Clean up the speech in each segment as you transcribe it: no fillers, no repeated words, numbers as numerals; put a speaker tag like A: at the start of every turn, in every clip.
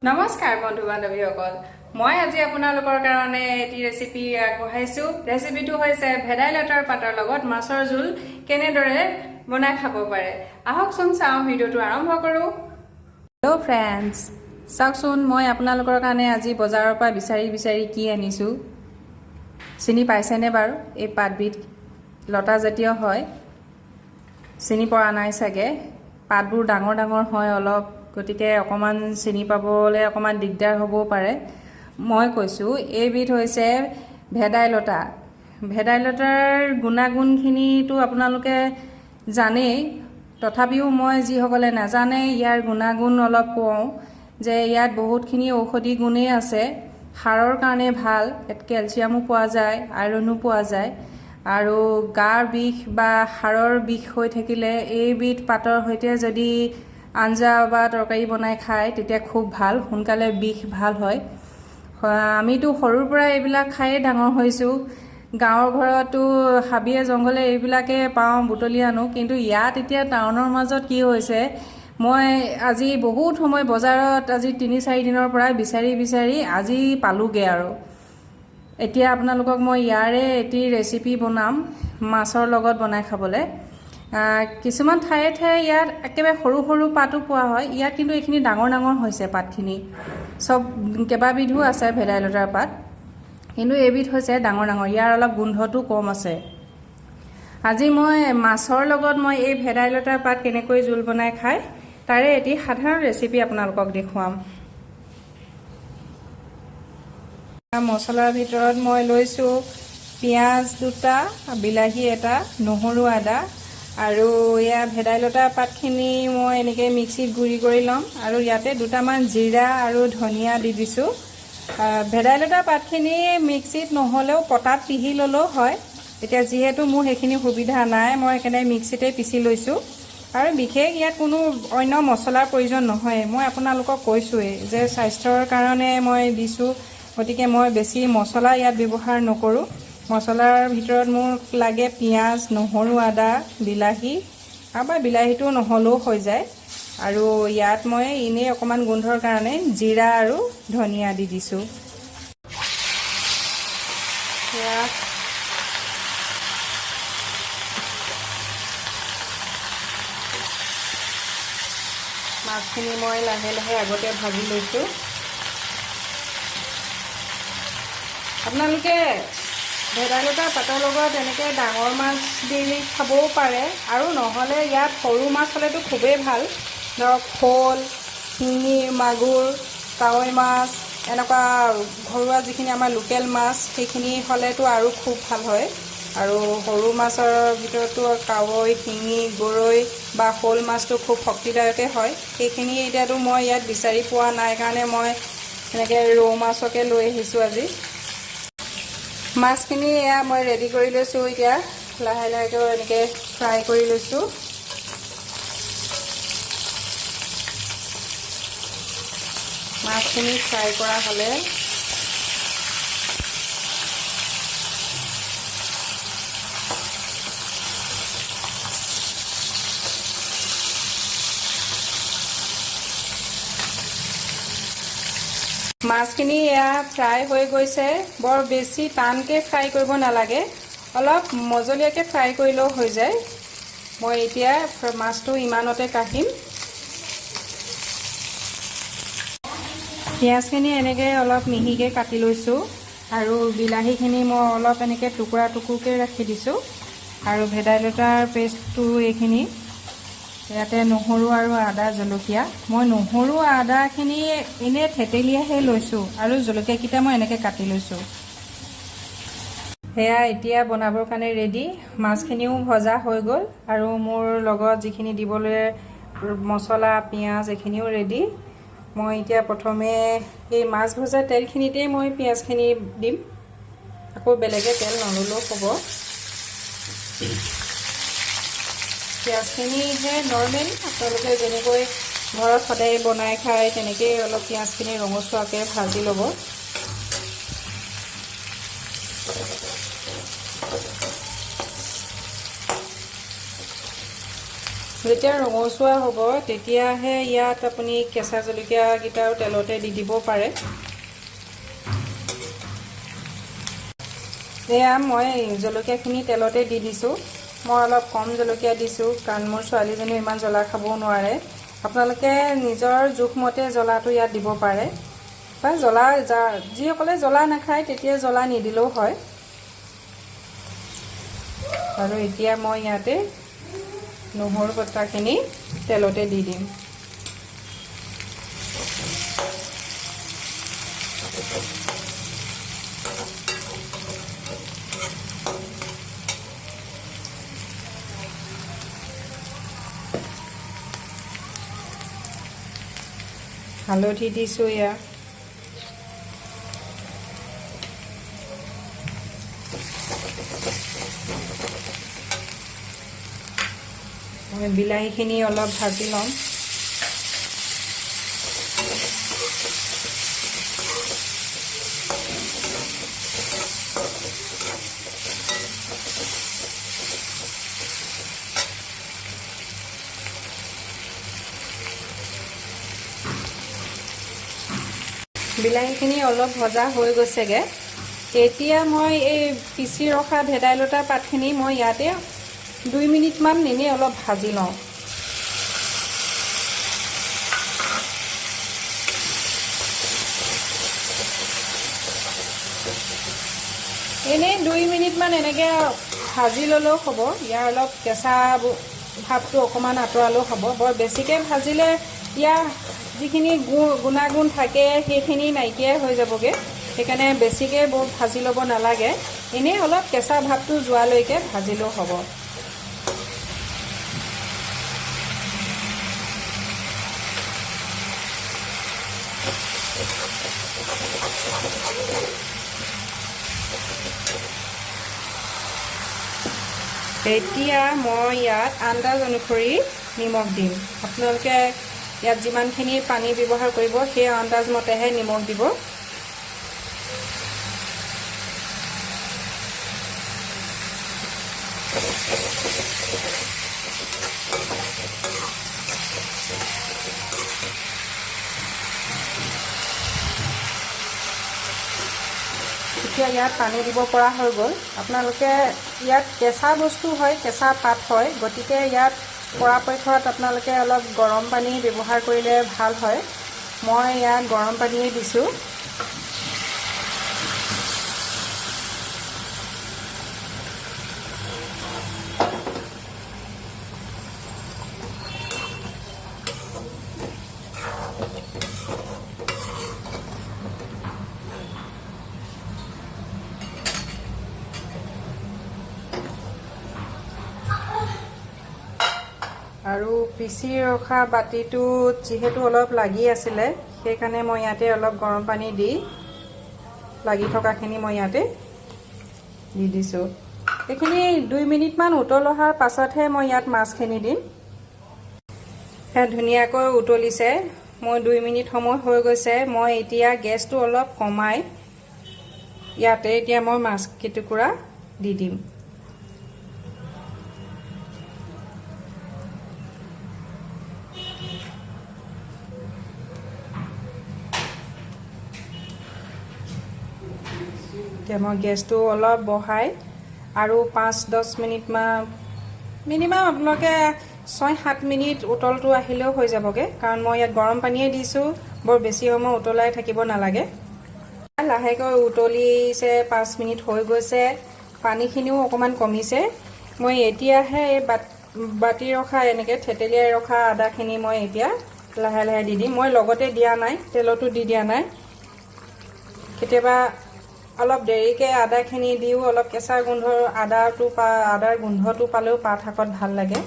A: নমস্কাৰ বন্ধু বান্ধৱীসকল মই আজি আপোনালোকৰ কাৰণে এটি ৰেচিপি আগবঢ়াইছো ৰেচিপিটো হৈছে ভেদাইলতাৰ পাতৰ লগত মাছৰ জোল কেনেদৰে বনাই খাব পাৰে আহকচোন চাওঁ ভিডিওটো আৰম্ভ কৰো হেল্ল' ফ্ৰেণ্ডছ চাওকচোন মই আপোনালোকৰ কাৰণে আজি বজাৰৰ পৰা বিচাৰি কি আনিছো চিনি পাইছেনে বাৰু এই পাতবিধ লতা জাতীয় হয় চিনি পৰা নাই চাগে পাতবোৰ ডাঙৰ হয় অলপ গতিকে অকমান চিনি পাবলৈ অকমান দিগদাৰ হ'ব পাৰে মই কৈছো এইবিধ হৈছে ভেদাইলতাৰ গুণাগুণখিনিটো আপোনালোকে জানেই তথাপিও মই যিসকলে নাজানে ইয়াৰ গুণাগুণ অলপ কওঁ যে ইয়াত বহুতখিনি ঔষধি গুণেই আছে হাড়ৰ কাৰণে ভাল কেলছিয়ামো পোৱা যায় আইৰণো পোৱা যায় আৰু গাৰ বিষ বা হাড়ৰ বিষ হৈ থাকিলে এইবিধ পাতৰ সৈতে যদি আঞ্জা বা তৰকাৰী বনাই খায় তেতিয়া খুব ভাল সোনকালে বিষ ভাল হয় আমিতো সৰুৰ পৰা এইবিলাক খায়ে ডাঙৰ হৈছোঁ গাঁৱৰ ঘৰতো হাবিয়ে জংঘলে এইবিলাকে পাওঁ বুটলি আনো কিন্তু ইয়াত এতিয়া টাউনৰ মাজত কি হৈছে মই আজি বহুত সময় বজাৰত আজি 3-4 দিনৰ পৰা বিচাৰি আজি পালোগে আৰু এতিয়া আপোনালোকক মই ইয়াৰে এটি ৰেচিপি বনাম মাছৰ লগত বনাই খাবলৈ কিছুমান ঠায়ে ইয়াত একেবাৰে সৰু পাতো পোৱা হয় ইয়াত কিন্তু এইখিনি ডাঙৰ হৈছে পাতখিনি সব কেইবাবিধো আছে ভেদাইলতাৰ পাত কিন্তু এইবিধ হৈছে ডাঙৰ ইয়াৰ অলপ গোন্ধটো কম আছে আজি মই মাছৰ লগত মই এই ভেদাইলতাৰ পাত কেনেকৈ জোল বনাই খাই তাৰে এটি সাধাৰণ ৰেচিপি আপোনালোকক দেখুৱাম মছলাৰ ভিতৰত মই লৈছো পিয়াজ দুটা বিলাহী এটা নহৰু আদা আৰু ইয়া ভেদাইলতা পাতখিনি মই এনেকৈ মিক্সিত গুৰি কৰি লম আৰু ইয়াতে দুটামান জিৰা আৰু ধনিয়া দি দিছো ভেদাইলতা পাতখিনি মিক্সিত নহলেও পটাত পিহি ললেও হয় এতিয়া যিহেতু মোৰ সেইখিনি সুবিধা নাই মই একেবাৰে মিক্সিতে পিছি লৈছো আৰু বিশেষ ইয়াত কোনো অন্য মছলাৰ প্ৰয়োজন নহয় মই আপোনালোকক কৈছোৱে যে স্বাস্থ্যৰ কাৰণে মই দিছো গতিকে মই বেছি মছলা ইয়াত ব্যৱহাৰ নকৰো মছলাৰ ভিতৰত মোৰ লাগে পিয়াজ নহৰু আদা বিলাহী আৰু বিলাহীটো নহলেও হৈ যায় আৰু ইয়াত মই ইনে অকমান গোন্ধৰ কাৰণে জিৰা আৰু ধনিয়া দি দিছো মাছখিনি মই লাহে আগতে ভাজি লৈছো আপোনালোকে ভেদাইলতাৰ পাতৰ লগত এনেকৈ ডাঙৰ মাছ দি খাবও পাৰে আৰু নহ'লে ইয়াত সৰু মাছ হ'লেতো খুবেই ভাল ধৰক শ'ল শিঙি মাগুৰ কাৱৈ মাছ এনেকুৱা ঘৰুৱা যিখিনি আমাৰ লোকেল মাছ সেইখিনি হ'লেতো আৰু খুব ভাল হয় আৰু সৰু মাছৰ ভিতৰতো কাৱৈ শিঙি গৰৈ বা শ'ল মাছটো খুব শক্তিদায়কে হয় সেইখিনি এতিয়াতো মই ইয়াত বিচাৰি পোৱা নাই কাৰণে মই এনেকৈ ৰৌ মাছকে লৈ আহিছোঁ আজি মাছখিনি এয়া মই ৰেডি কৰি লৈছো এতিয়া লাহে এনেকৈ ফ্ৰাই কৰি লৈছো মাছখিনি ফ্ৰাই কৰা হ'লে মাছখিনি এয়া ফ্ৰাই হৈ গৈছে বৰ বেছি টানকৈ ফ্ৰাই কৰিব নালাগে অলপ মজলীয়াকৈ ফ্ৰাই কৰিলেও হৈ যায় মই এতিয়া মাছটো ইমানতে কাঢ়িম পিঁয়াজখিনি এনেকৈ অলপ মিহিকৈ কাটি লৈছোঁ আৰু বিলাহীখিনি মই অলপ এনেকৈ টুকুৰাকৈ ৰাখি দিছোঁ আৰু ভেদাইলতাৰ পেষ্টটো এইখিনি ইয়াতে নহৰু আৰু আদা জলকীয়া মই নহৰু আদাখিনি এনে থেতেলিয়াহে লৈছোঁ আৰু জলকীয়াকেইটা মই এনেকৈ কাটি লৈছোঁ সেয়া এতিয়া বনাবৰ কাৰণে ৰেডি মাছখিনিও ভজা হৈ গ'ল আৰু মোৰ লগত যিখিনি দিবলৈ মছলা পিঁয়াজ এইখিনিও ৰেডি মই এতিয়া প্ৰথমে এই মাছ ভজা তেলখিনিতেই মই পিঁয়াজখিনি দিম আকৌ বেলেগে তেল নললেও হ'ব পিঁয়াজখিনিহে নৰ্মেল আপোনালোকে যেনেকৈ ঘৰত সদায় বনাই খায় তেনেকৈ অলপ পিঁয়াজখিনি ৰঙচুৱাকৈ ভাজি ল'ব যেতিয়া ৰঙচুৱা হ'ব তেতিয়াহে ইয়াত আপুনি কেঁচা জলকীয়াকেইটাও তেলতে দি দিব পাৰে। এয়া মই জলকীয়াখিনি তেলতে দি দিছোঁ। মই অলপ কম জলকীয়া দিছোঁ কাৰণ মোৰ ছোৱালীজনীও ইমান জ্বলা খাবও নোৱাৰে। আপোনালোকে নিজৰ জোখমতে জ্বলাটো ইয়াত দিব পাৰে, বা জ্বলা যিসকলে জ্বলা নাখায় তেতিয়া জ্বলা নিদিলেও হয়। আৰু এতিয়া মই ইয়াতে নহৰু বটাখিনি তেলতে দি দিম। হালধি দিছোঁ ইয়াত। মই বিলাহীখিনি অলপ ভাজি ল'ম। বিলাহীখিনি অলপ ভজা হৈ গৈছেগৈ। এতিয়া মই এই পিচি ৰখা ভেদাইলতা পাতখিনি মই ইয়াতে 2 মিনিটমান এনেই অলপ ভাজি লওঁ। এনেই 2 মিনিটমান এনেকৈ ভাজি ল'লেও হ'ব। ইয়াৰ অলপ কেঁচা ভাৱটো অকণমান আঁতৰালেও হ'ব। বৰ বেছিকৈ ভাজিলে ইয়াৰ যিখিনি গুণাগুণ থাকে সেইখিনি নাইকিয়াই হৈ যাবগৈ। সেইকাৰণে বেছিকৈ বৰ ভাজি ল'ব নালাগে। এনেই অলপ কেঁচা ভাৱটো যোৱালৈকে ভাজিলেও হ'ব। এতিয়া মই ইয়াত আন্দাজ অনুসৰি নিমখ দিম। আপোনালোকে ইয়াত যিমানখিনি পানী ব্যৱহাৰ কৰিব সেই আন্দাজ মতেহে নিমখ দিব। এতিয়া ইয়াত পানী দিব পৰা হৈ গ'ল। আপোনালোকে ইয়াত কেঁচা বস্তু হয়, কেঁচা পাত হয়, গতিকে ইয়াত পৰাপক্ষত আপোনালোকে অলপ গৰম পানী ব্যৱহাৰ কৰিলে ভাল হয়। মই ইয়াত গৰম পানীয়ে দিছোঁ। আৰু পিচি ৰখা বাতিটোত যিহেতু অলপ লাগি আছিলে, সেইকাৰণে মই ইয়াতে অলপ গৰম পানী দি লাগি থকাখিনি মই ইয়াতে দি দিছোঁ। এইখিনি 2 মিনিটমান উতল অহাৰ পাছতহে মই ইয়াত মাছখিনি দিম। ধুনীয়াকৈ উতলিছে। মই 2 মিনিট সময় হৈ গৈছে। মই এতিয়া গেছটো অলপ কমাই ইয়াতে এতিয়া মই মাছ কেইটুকুৰা দি দিম। এতিয়া মই গেছটো অলপ বঢ়াই আৰু 5-10 মিনিটমান মিনিমাম আপোনালোকে 6-7 মিনিট উতলটো আহিলেও হৈ যাবগৈ, কাৰণ মই ইয়াত গৰম পানীয়ে দিছোঁ। বৰ বেছি সময় উতলাই থাকিব নালাগে। লাহেকৈ উতলিছে, 5 মিনিট হৈ গৈছে, পানীখিনিও অকণমান কমিছে। মই এতিয়াহে এই বাতি ৰখা এনেকৈ থেতেলিয়াই ৰখা আদাখিনি মই এতিয়া লাহে লাহে দি দিম। মই লগতে দিয়া নাই, তেলতো দি দিয়া নাই। কেতিয়াবা অলপ দেৰিকৈ আদাখিনি দিও অলপ কেঁচা গোন্ধ আদাৰ গোন্ধটো পালেও পাত শাকত ভাল লাগে।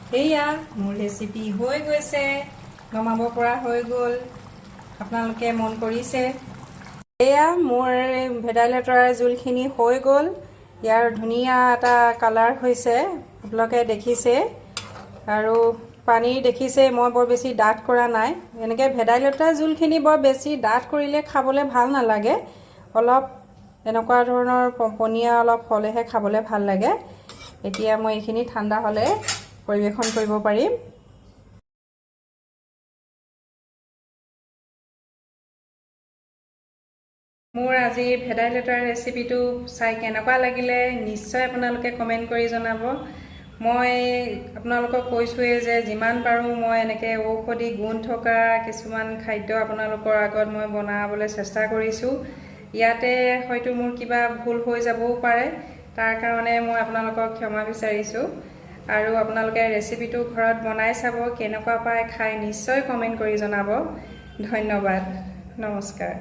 A: সেয়া মোৰ ৰেচিপি হৈ গৈছে, নমাব পৰা হৈ গ'ল। আপোনালোকে মন কৰিছে। এয়া মোৰ ভেদাইলতাৰ জোলখিনি হৈ গ'ল। ইয়াৰ ধুনীয়া এটা কালাৰ হৈছে, আপোনালোকে দেখিছে। আৰু পানী দেখিছে, মই বৰ বেছি ডাঠ কৰা নাই। এনেকৈ ভেদাইলতাৰ জোলখিনি বৰ বেছি ডাঠ কৰিলে খাবলৈ ভাল নালাগে। অলপ এনেকুৱা ধৰণৰ পনীয়া অলপ হ'লেহে খাবলৈ ভাল লাগে। এতিয়া মই এইখিনি ঠাণ্ডা হ'লে পৰিৱেশন কৰিব পাৰিম। মোৰ আজি ভেদাইলতাৰ ৰেচিপিটো চাই কেনেকুৱা লাগিলে নিশ্চয় আপোনালোকে কমেণ্ট কৰি জনাব। মই আপোনালোকক কৈছোঁৱেই যে যিমান পাৰোঁ মই এনেকৈ ঔষধি গুণ থকা কিছুমান খাদ্য আপোনালোকৰ আগত মই বনাবলৈ চেষ্টা কৰিছোঁ। ইয়াতে হয়তো মোৰ কিবা ভুল হৈ যাবও পাৰে, তাৰ কাৰণে মই আপোনালোকক ক্ষমা বিচাৰিছোঁ। আৰু আপোনালোকে ৰেচিপিটো ঘৰত বনাই চাব, কেনেকুৱা পায় খাই নিশ্চয় কমেণ্ট কৰি জনাব। ধন্যবাদ, নমস্কাৰ।